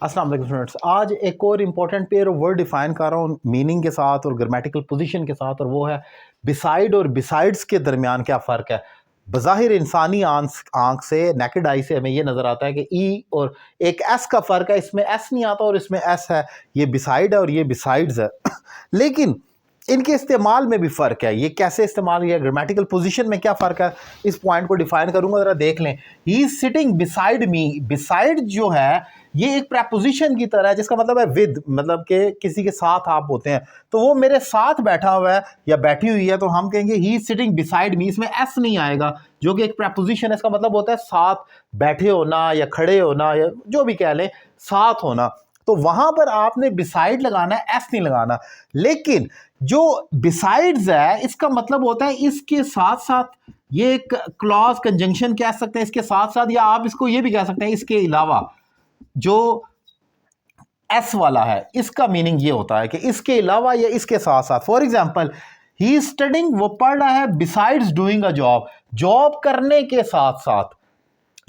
अस्सलाम वालेकुम स्टूडेंट्स, आज एक और important pair of word define कर रहा हूँ मीनिंग के साथ और ग्रामेटिकल पोजीशन के साथ, और वो है बिसाइड और बिसाइड्स के दरमियान क्या फ़र्क है। बज़ाहिर इंसानी आंख से, नेकेड आई से हमें ये नज़र आता है कि ई और एक एस का फ़र्क है, इसमें एस नहीं आता और इसमें एस है, ये बिसाइड है और ये बिसाइड्स है लेकिन इनके इस्तेमाल में भी फ़र्क है। ये कैसे इस्तेमाल किया, ग्रामेटिकल पोजीशन में क्या फ़र्क है, इस पॉइंट को डिफाइन करूंगा, ज़रा देख लें। ही is sitting beside me, beside जो है ये एक प्रपोजिशन की तरह है, जिसका मतलब है विद, मतलब कि किसी के साथ आप होते हैं तो वो मेरे साथ बैठा हुआ है या बैठी हुई है, तो हम कहेंगे ही इज सिटिंग बिसाइड मी। इसमें एस नहीं आएगा जो कि एक प्रपोजिशन है, इसका मतलब होता है साथ बैठे होना या खड़े होना या जो भी कह लें, साथ होना। तो वहां पर आपने बिसाइड लगाना है, एस नहीं लगाना। लेकिन जो बिसाइड्स है इसका मतलब होता है इसके साथ साथ, ये एक क्लॉज कंजंक्शन कह सकते हैं इसके साथ साथ, या आप इसको ये भी कह सकते हैं इसके अलावा। जो एस वाला है इसका मीनिंग ये होता है कि इसके अलावा या इसके साथ साथ। For example, he is studying, वो पढ़ रहा है, besides doing a job, job करने के साथ साथ,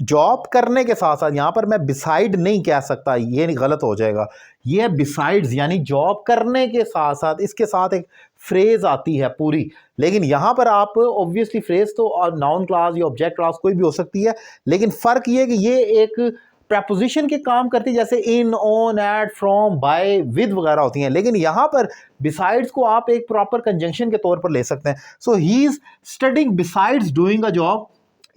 जॉब करने के साथ साथ। यहां पर मैं बिसाइड नहीं कह सकता, ये नहीं, गलत हो जाएगा। ये बिसाइड्स यानी जॉब करने के साथ साथ, इसके साथ एक फ्रेज आती है पूरी। लेकिन यहां पर आप ऑब्वियसली फ्रेज तो नाउन क्लास या ऑब्जेक्ट क्लास कोई भी हो सकती है, लेकिन फर्क ये कि ये एक प्रपोजिशन के काम करती है, जैसे in, on, at, from, by, with वगैरह होती हैं। लेकिन यहां पर बिसाइड्स को आप एक प्रॉपर कंजंक्शन के तौर पर ले सकते हैं। So he is studying besides doing a job,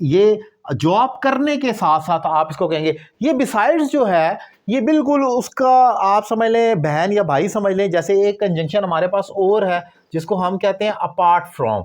ये जॉब करने के साथ साथ आप इसको कहेंगे। ये बिसाइड्स जो है ये बिल्कुल उसका आप समझ लें बहन या भाई समझ लें। जैसे एक कंजंक्शन हमारे पास और है जिसको हम कहते हैं अपार्ट फ्रॉम,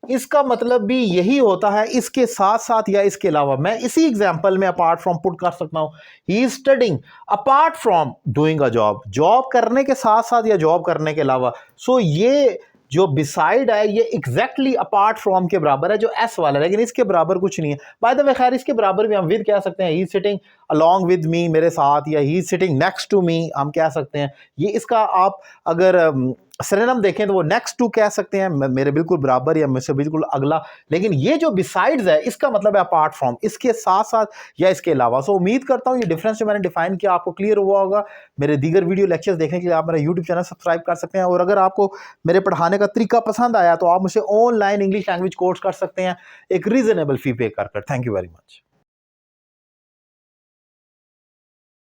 इसका मतलब भी यही होता है, इसके साथ साथ या इसके अलावा। मैं इसी एग्जांपल में अपार्ट फ्रॉम पुट कर सकता हूं, ही is studying apart from doing a job, job करने के साथ साथ या जॉब करने के अलावा। सो ये जो बिसाइड है ये एग्जैक्टली अपार्ट फ्रॉम के बराबर है जो एस वाला है, लेकिन इसके बराबर कुछ नहीं है। बाय द वे, खैर इसके बराबर भी हम विद कह सकते हैं, he is sitting along with me, मेरे साथ, या he is sitting next to me हम कह सकते हैं। ये इसका आप अगर सिनोनिम देखें तो वो नेक्स्ट टू कह सकते हैं, मेरे बिल्कुल बराबर या मुझसे बिल्कुल अगला। लेकिन ये जो बिसाइड्स है इसका मतलब है अपार्ट फ्रॉम, इसके साथ साथ या इसके अलावा। सो उम्मीद करता हूँ ये डिफरेंस जो मैंने डिफाइन किया आपको क्लियर हुआ होगा। मेरे दीगर वीडियो लेक्चर्स देखने के लिए आप मेरा यूट्यूब चैनल सब्सक्राइब कर सकते हैं, और अगर आपको मेरे पढ़ाने का तरीका पसंद आया तो आप मुझे ऑनलाइन इंग्लिश लैंग्वेज कोर्स कर सकते हैं एक रीजनेबल फी पे कर। Thank you very much.